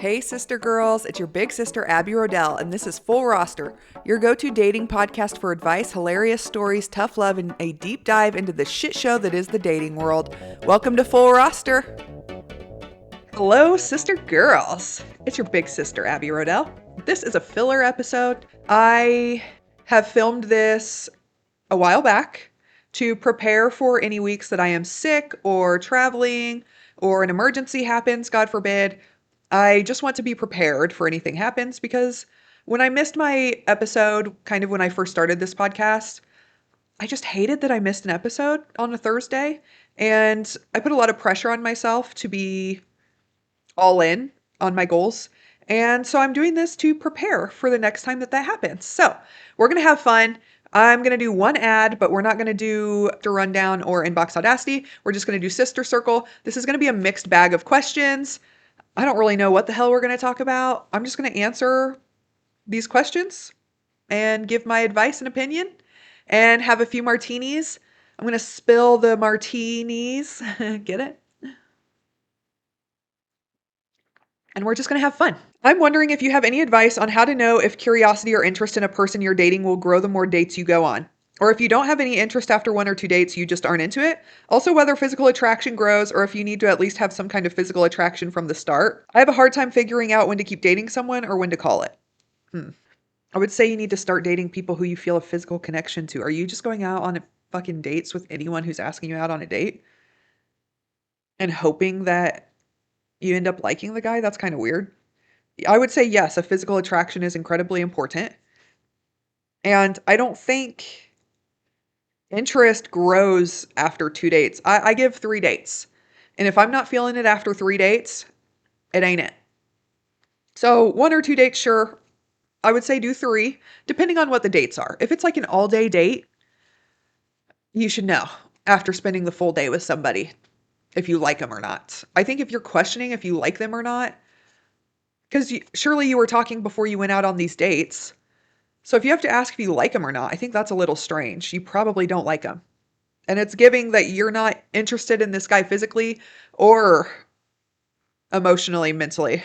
Hey, sister girls, it's your big sister Abby Rodell, and this is Full Roster, your go to dating podcast for advice, hilarious stories, tough love, and a deep dive into the shit show that is the dating world. Welcome to Full Roster. Hello, sister girls. It's your big sister Abby Rodell. This is a filler episode. I have filmed this a while back to prepare for any weeks that I am sick or traveling or an emergency happens, God forbid. I just want to be prepared for anything happens because when I missed my episode, kind of when I first started this podcast, I just hated that I missed an episode on a Thursday. And I put a lot of pressure on myself to be all in on my goals. And so I'm doing this to prepare for the next time that happens. So we're going to have fun. I'm going to do one ad, but we're not going to do the rundown or inbox audacity. We're just going to do sister circle. This is going to be a mixed bag of questions. I don't really know what the hell we're going to talk about. I'm just going to answer these questions and give my advice and opinion and have a few martinis. I'm going to spill the martinis. Get it? And we're just going to have fun. I'm wondering if you have any advice on how to know if curiosity or interest in a person you're dating will grow the more dates you go on. Or if you don't have any interest after one or two dates, you just aren't into it. Also, whether physical attraction grows or if you need to at least have some kind of physical attraction from the start. I have a hard time figuring out when to keep dating someone or when to call it. I would say you need to start dating people who you feel a physical connection to. Are you just going out on fucking dates with anyone who's asking you out on a date and hoping that you end up liking the guy? That's kind of weird. I would say yes, a physical attraction is incredibly important. And I don't think interest grows after 2 dates. I give 3 dates. And if I'm not feeling it after 3 dates, it ain't it. So 1 or 2 dates, sure. I would say do 3, depending on what the dates are. If it's like an all-day date, you should know after spending the full day with somebody if you like them or not. I think if you're questioning if you like them or not, because surely you were talking before you went out on these dates. So if you have to ask if you like them or not, I think that's a little strange. You probably don't like them. And it's giving that you're not interested in this guy physically or emotionally, mentally.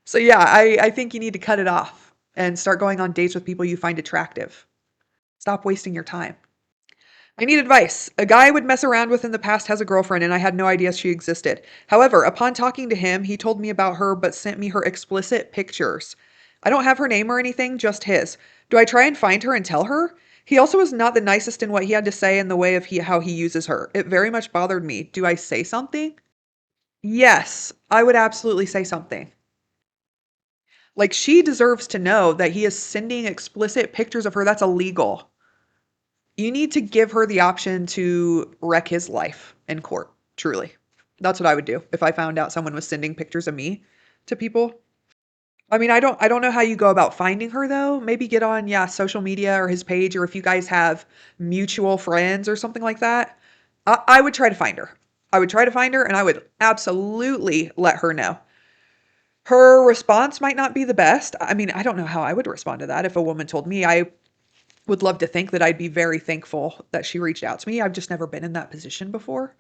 So yeah, I think you need to cut it off and start going on dates with people you find attractive. Stop wasting your time. I need advice. A guy I would mess around with in the past has a girlfriend and I had no idea she existed. However, upon talking to him, he told me about her but sent me her explicit pictures. I don't have her name or anything, just his. Do I try and find her and tell her? He also was not the nicest in what he had to say in the way of how he uses her. It very much bothered me. Do I say something? Yes, I would absolutely say something. Like, she deserves to know that he is sending explicit pictures of her. That's illegal. You need to give her the option to wreck his life in court, truly. That's what I would do if I found out someone was sending pictures of me to people. I mean, I don't know how you go about finding her though. Maybe get on, social media or his page, or if you guys have mutual friends or something like that. I would try to find her. I would try to find her and I would absolutely let her know. Her response might not be the best. I mean, I don't know how I would respond to that if a woman told me. I would love to think that I'd be very thankful that she reached out to me. I've just never been in that position before.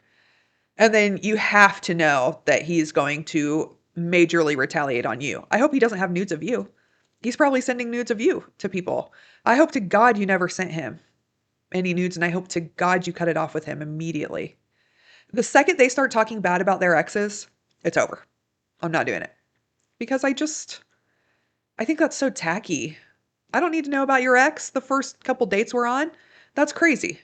And then you have to know that he's going to majorly retaliate on you. I hope he doesn't have nudes of you. He's probably sending nudes of you to people. I hope to God you never sent him any nudes, and I hope to God you cut it off with him immediately. The second they start talking bad about their exes, it's over. I'm not doing it. Because I think that's so tacky. I don't need to know about your ex the first couple dates we're on. That's crazy.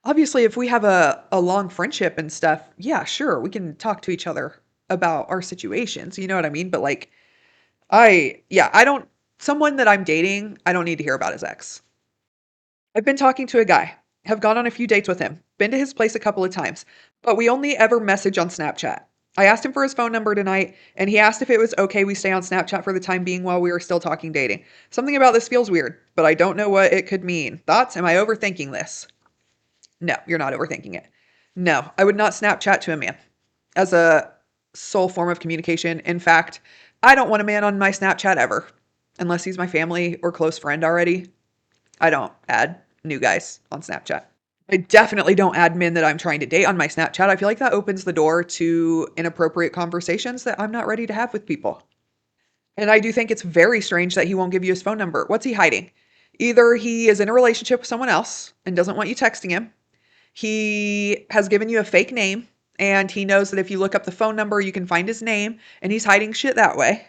Obviously, if we have a long friendship and stuff, yeah, sure, we can talk to each other about our situations. You know what I mean? But like, I don't, someone that I'm dating, I don't need to hear about his ex. I've been talking to a guy, have gone on a few dates with him, been to his place a couple of times, but we only ever message on Snapchat. I asked him for his phone number tonight, and he asked if it was okay we stay on Snapchat for the time being while we were still talking dating. Something about this feels weird, but I don't know what it could mean. Thoughts? Am I overthinking this? No, you're not overthinking it. No, I would not Snapchat to a man as a sole form of communication. In fact, I don't want a man on my Snapchat ever, unless he's my family or close friend already. I don't add new guys on Snapchat. I definitely don't add men that I'm trying to date on my Snapchat. I feel like that opens the door to inappropriate conversations that I'm not ready to have with people. And I do think it's very strange that he won't give you his phone number. What's he hiding? Either he is in a relationship with someone else and doesn't want you texting him. He has given you a fake name and he knows that if you look up the phone number, you can find his name and he's hiding shit that way.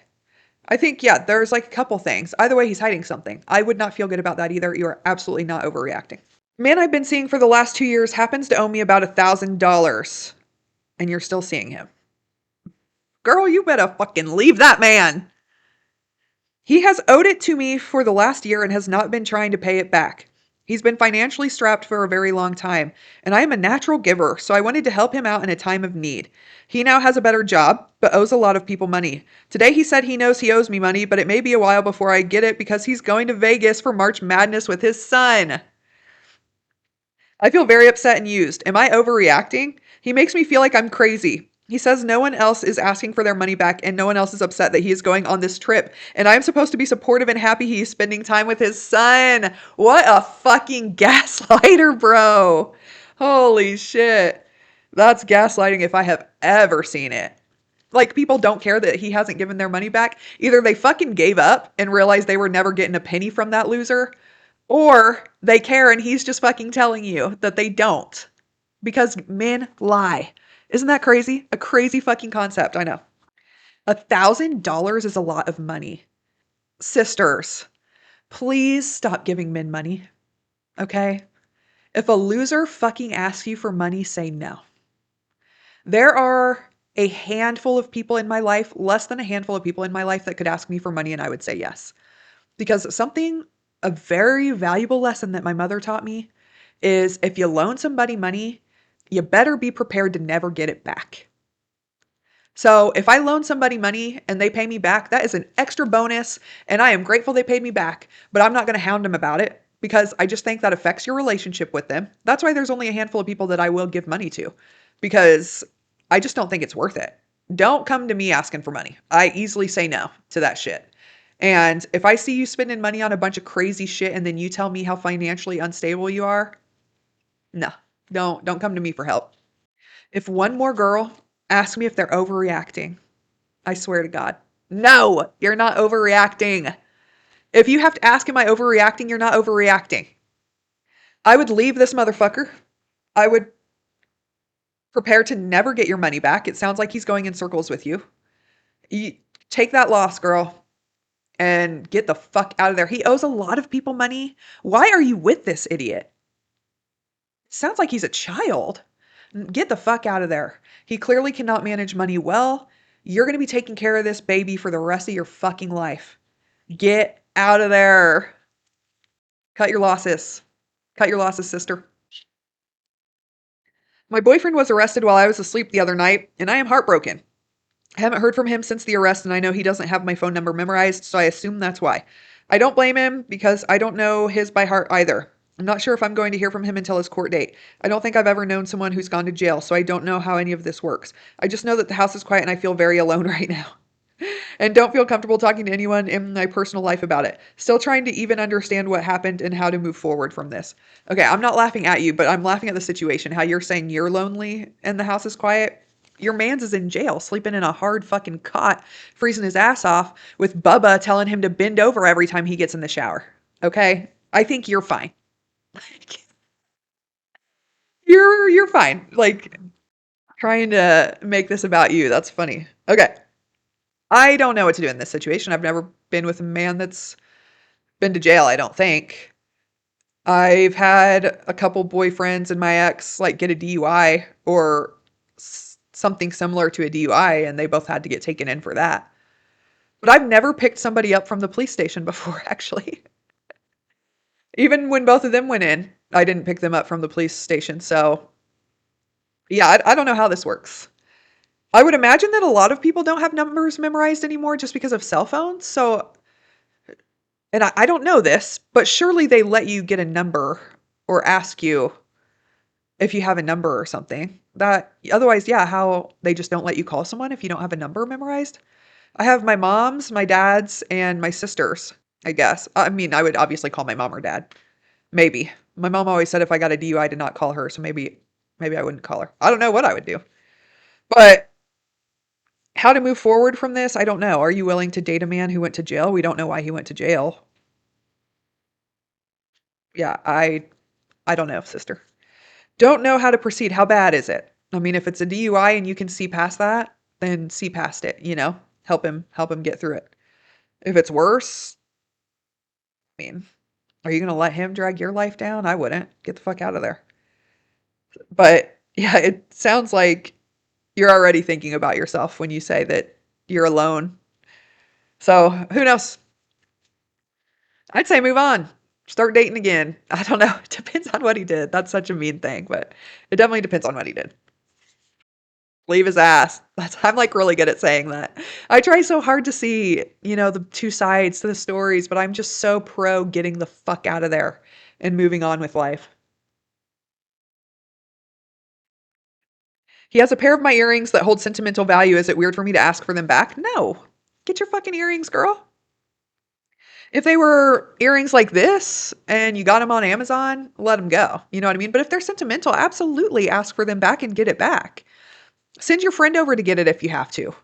I think, yeah, there's like a couple things. Either way, he's hiding something. I would not feel good about that either. You are absolutely not overreacting. Man I've been seeing for the last 2 years happens to owe me about $1,000 and you're still seeing him. Girl, you better fucking leave that man. He has owed it to me for the last year and has not been trying to pay it back. He's been financially strapped for a very long time, and I am a natural giver, so I wanted to help him out in a time of need. He now has a better job, but owes a lot of people money. Today he said he knows he owes me money, but it may be a while before I get it because he's going to Vegas for March Madness with his son. I feel very upset and used. Am I overreacting? He makes me feel like I'm crazy. He says no one else is asking for their money back and no one else is upset that he is going on this trip. And I'm supposed to be supportive and happy he's spending time with his son. What a fucking gaslighter, bro. Holy shit. That's gaslighting if I have ever seen it. Like, people don't care that he hasn't given their money back. Either they fucking gave up and realized they were never getting a penny from that loser, or they care and he's just fucking telling you that they don't. Because men lie. Isn't that crazy? A crazy fucking concept, I know. $1,000 is a lot of money. Sisters, please stop giving men money, okay? If a loser fucking asks you for money, say no. There are a handful of people in my life, less than a handful of people in my life that could ask me for money and I would say yes. Because a very valuable lesson that my mother taught me is if you loan somebody money, you better be prepared to never get it back. So if I loan somebody money and they pay me back, that is an extra bonus and I am grateful they paid me back, but I'm not going to hound them about it because I just think that affects your relationship with them. That's why there's only a handful of people that I will give money to because I just don't think it's worth it. Don't come to me asking for money. I easily say no to that shit. And if I see you spending money on a bunch of crazy shit and then you tell me how financially unstable you are, no, don't come to me for help. If one more girl asks me if they're overreacting, I swear to God, no, you're not overreacting. If you have to ask, am I overreacting? You're not overreacting. I would leave this motherfucker. I would prepare to never get your money back. It sounds like he's going in circles with you. You take that loss, girl, and get the fuck out of there. He owes a lot of people money. Why are you with this idiot? Sounds like he's a child. Get the fuck out of there. He clearly cannot manage money well. You're going to be taking care of this baby for the rest of your fucking life. Get out of there. Cut your losses. Cut your losses, sister. My boyfriend was arrested while I was asleep the other night, and I am heartbroken. I haven't heard from him since the arrest, and I know he doesn't have my phone number memorized, so I assume that's why. I don't blame him because I don't know his by heart either. I'm not sure if I'm going to hear from him until his court date. I don't think I've ever known someone who's gone to jail, so I don't know how any of this works. I just know that the house is quiet and I feel very alone right now. And don't feel comfortable talking to anyone in my personal life about it. Still trying to even understand what happened and how to move forward from this. Okay, I'm not laughing at you, but I'm laughing at the situation. How you're saying you're lonely and the house is quiet. Your man's is in jail, sleeping in a hard fucking cot, freezing his ass off with Bubba telling him to bend over every time he gets in the shower. Okay? I think you're fine. You're fine. Like, trying to make this about you. That's funny. Okay. I don't know what to do in this situation. I've never been with a man that's been to jail, I don't think. I've had a couple boyfriends and my ex like get a DUI or something similar to a DUI and they both had to get taken in for that. But I've never picked somebody up from the police station before, actually. Even when both of them went in, I didn't pick them up from the police station. So, yeah, I don't know how this works. I would imagine that a lot of people don't have numbers memorized anymore just because of cell phones. So, and I don't know this, but surely they let you get a number or ask you if you have a number or something. That otherwise, yeah, how they just don't let you call someone if you don't have a number memorized. I have my mom's, my dad's, and my sister's, I guess. I mean, I would obviously call my mom or dad. Maybe. My mom always said if I got a DUI to not call her, so maybe I wouldn't call her. I don't know what I would do. But how to move forward from this, I don't know. Are you willing to date a man who went to jail? We don't know why he went to jail. Yeah, I don't know, sister. Don't know how to proceed. How bad is it? I mean, if it's a DUI and you can see past that, then see past it, you know? Help him get through it. If it's worse, I mean, are you going to let him drag your life down? I wouldn't. Get the fuck out of there. But yeah, it sounds like you're already thinking about yourself when you say that you're alone. So, who knows? I'd say move on. Start dating again. I don't know. It depends on what he did. That's such a mean thing, but it definitely depends on what he did. Leave his ass. I'm like really good at saying that. I try so hard to see, the two sides to the stories, but I'm just so pro getting the fuck out of there and moving on with life. He has a pair of my earrings that hold sentimental value. Is it weird for me to ask for them back? No. Get your fucking earrings, girl. If they were earrings like this and you got them on Amazon, let them go. You know what I mean? But if they're sentimental, absolutely ask for them back and get it back. Send your friend over to get it if you have to.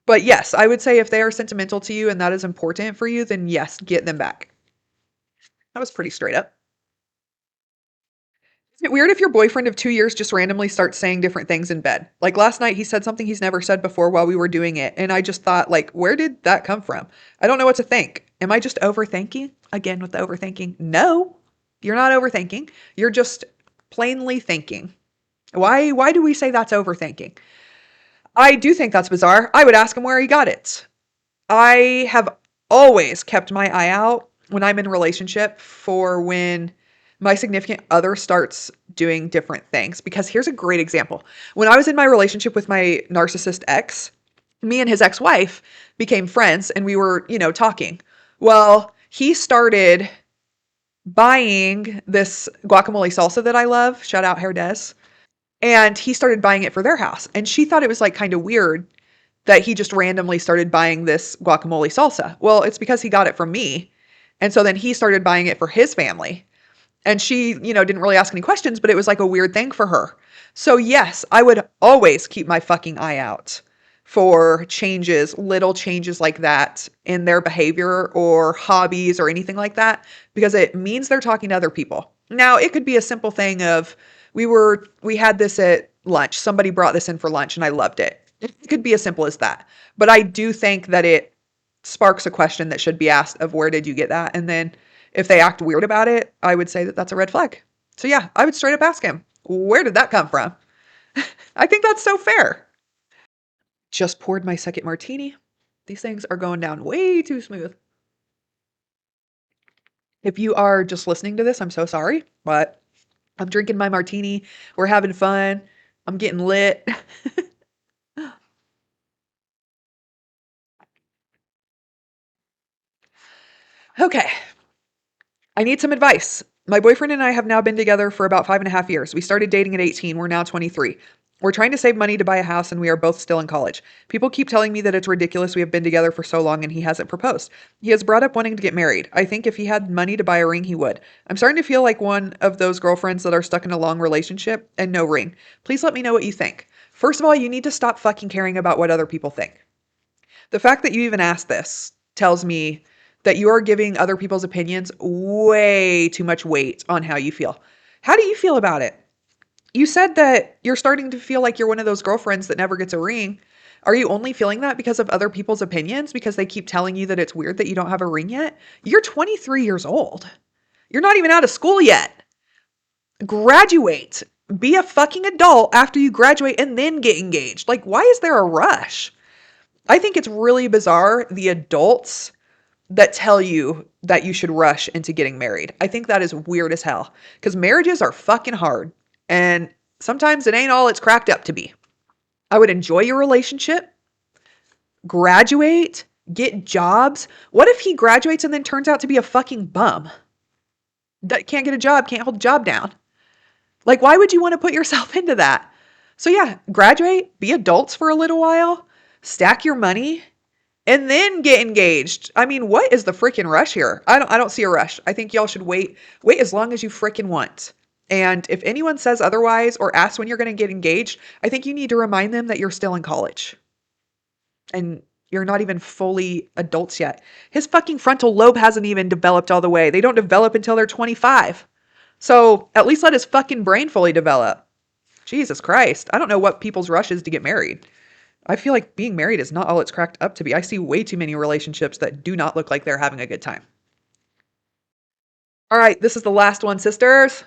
But yes, I would say if they are sentimental to you and that is important for you, then yes, get them back. That was pretty straight up. Is it weird if your boyfriend of 2 years just randomly starts saying different things in bed? Like last night, he said something he's never said before while we were doing it. And I just thought, like, where did that come from? I don't know what to think. Am I just overthinking? Again, with the overthinking. No, you're not overthinking. You're just plainly thinking. Why do we say that's overthinking? I do think that's bizarre. I would ask him where he got it. I have always kept my eye out when I'm in a relationship for when my significant other starts doing different things. Because here's a great example. When I was in my relationship with my narcissist ex, me and his ex wife became friends and we were, talking. Well, he started buying this guacamole salsa that I love. Shout out Herdez. And he started buying it for their house. And she thought it was like kind of weird that he just randomly started buying this guacamole salsa. Well, it's because he got it from me. And so then he started buying it for his family. And she, didn't really ask any questions, but it was like a weird thing for her. So yes, I would always keep my fucking eye out for changes, little changes like that in their behavior or hobbies or anything like that, because it means they're talking to other people. Now, it could be a simple thing of we had this at lunch. Somebody brought this in for lunch and I loved it. It could be as simple as that. But I do think that it sparks a question that should be asked of where did you get that? And then if they act weird about it, I would say that that's a red flag. So yeah, I would straight up ask him, where did that come from? I think that's so fair. Just poured my second martini. These things are going down way too smooth. If you are just listening to this, I'm so sorry, but I'm drinking my martini. We're having fun. I'm getting lit. Okay. I need some advice. My boyfriend and I have now been together for about 5.5 years. We started dating at 18. We're now 23. We're trying to save money to buy a house and we are both still in college. People keep telling me that it's ridiculous we have been together for so long and he hasn't proposed. He has brought up wanting to get married. I think if he had money to buy a ring, he would. I'm starting to feel like one of those girlfriends that are stuck in a long relationship and no ring. Please let me know what you think. First of all, you need to stop fucking caring about what other people think. The fact that you even asked this tells me that you are giving other people's opinions way too much weight on how you feel. How do you feel about it? You said that you're starting to feel like you're one of those girlfriends that never gets a ring. Are you only feeling that because of other people's opinions? Because they keep telling you that it's weird that you don't have a ring yet? You're 23 years old. You're not even out of school yet. Graduate. Be a fucking adult after you graduate and then get engaged. Like, why is there a rush? I think it's really bizarre, the adults that tell you that you should rush into getting married. I think that is weird as hell because marriages are fucking hard and sometimes it ain't all it's cracked up to be. I would enjoy your relationship, graduate, get jobs. What if he graduates and then turns out to be a fucking bum? That can't get a job, can't hold a job down. Like, why would you want to put yourself into that? So yeah, graduate, be adults for a little while, stack your money, and then get engaged. I mean, what is the freaking rush here? I don't see a rush. I think y'all should wait as long as you freaking want. And if anyone says otherwise or asks when you're going to get engaged, I think you need to remind them that you're still in college and you're not even fully adults yet. His fucking frontal lobe hasn't even developed all the way. They don't develop until they're 25. So at least let his fucking brain fully develop. Jesus Christ. I don't know what people's rush is to get married. I feel like being married is not all it's cracked up to be. I see way too many relationships that do not look like they're having a good time. All right, this is the last one, sisters.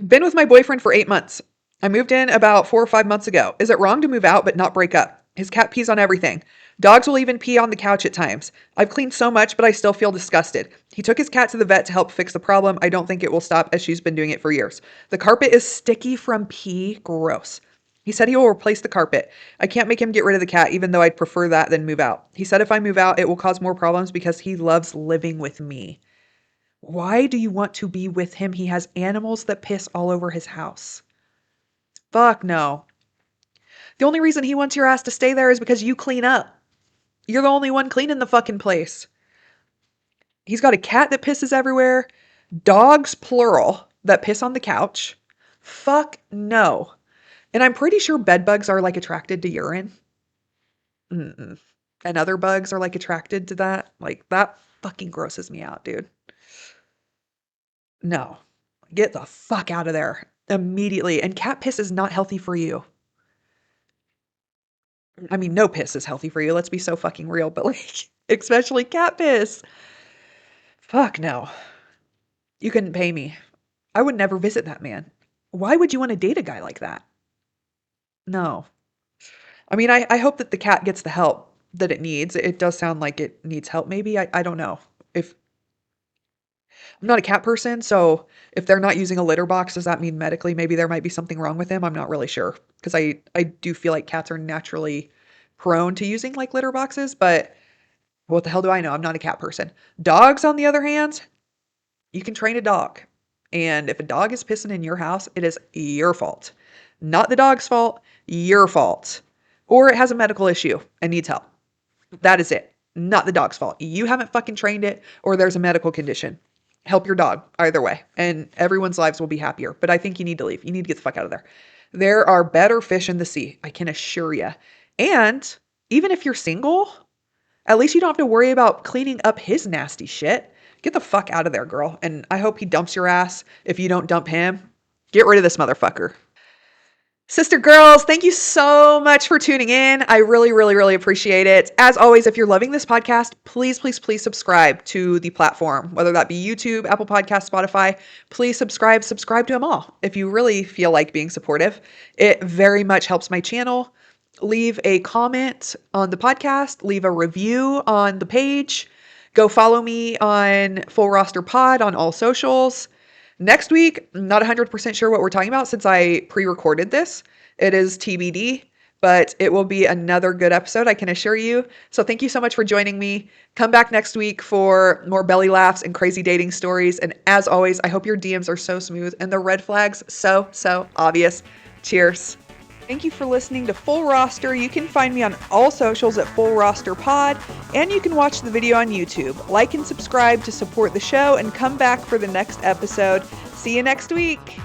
Been with my boyfriend for 8 months. I moved in about 4 or 5 months ago. Is it wrong to move out but not break up? His cat pees on everything. Dogs will even pee on the couch at times. I've cleaned so much, but I still feel disgusted. He took his cat to the vet to help fix the problem. I don't think it will stop as she's been doing it for years. The carpet is sticky from pee. Gross. He said he will replace the carpet. I can't make him get rid of the cat, even though I'd prefer that than move out. He said if I move out, it will cause more problems because he loves living with me. Why do you want to be with him? He has animals that piss all over his house. Fuck no. The only reason he wants your ass to stay there is because you clean up. You're the only one cleaning the fucking place. He's got a cat that pisses everywhere, dogs, plural, that piss on the couch. Fuck no. And I'm pretty sure bed bugs are like attracted to urine. Mm-mm. And other bugs are like attracted to that. Like that fucking grosses me out, dude. No. Get the fuck out of there immediately. And cat piss is not healthy for you. I mean, no piss is healthy for you. Let's be so fucking real. But like, especially cat piss. Fuck no. You couldn't pay me. I would never visit that man. Why would you want to date a guy like that? No. I mean, I hope that the cat gets the help that it needs. It does sound like it needs help, maybe. I don't know. If I'm not a cat person, so if they're not using a litter box, does that mean medically maybe there might be something wrong with him? I'm not really sure. Because I do feel like cats are naturally prone to using like litter boxes, but what the hell do I know? I'm not a cat person. Dogs, on the other hand, you can train a dog. And if a dog is pissing in your house, it is your fault. Not the dog's fault, your fault. Or it has a medical issue and needs help. That is it. Not the dog's fault. You haven't fucking trained it, or there's a medical condition. Help your dog either way, and everyone's lives will be happier. But I think you need to leave. You need to get the fuck out of there. There are better fish in the sea, I can assure you. And even if you're single, at least you don't have to worry about cleaning up his nasty shit. Get the fuck out of there, girl. And I hope he dumps your ass if you don't dump him. Get rid of this motherfucker. Sister girls, thank you so much for tuning in. I really, really, really appreciate it. As always, if you're loving this podcast, please, please, please subscribe to the platform, whether that be YouTube, Apple Podcasts, Spotify. Please subscribe to them all if you really feel like being supportive. It very much helps my channel. Leave a comment on the podcast, leave a review on the page. Go follow me on Full Roster Pod on all socials. Next week, I'm not 100% sure what we're talking about since I pre-recorded this. It is TBD, but it will be another good episode, I can assure you. So thank you so much for joining me. Come back next week for more belly laughs and crazy dating stories. And as always, I hope your DMs are so smooth and the red flags so obvious. Cheers. Thank you for listening to Full Roster. You can find me on all socials at Full Roster Pod, and you can watch the video on YouTube. Like and subscribe to support the show, and come back for the next episode. See you next week.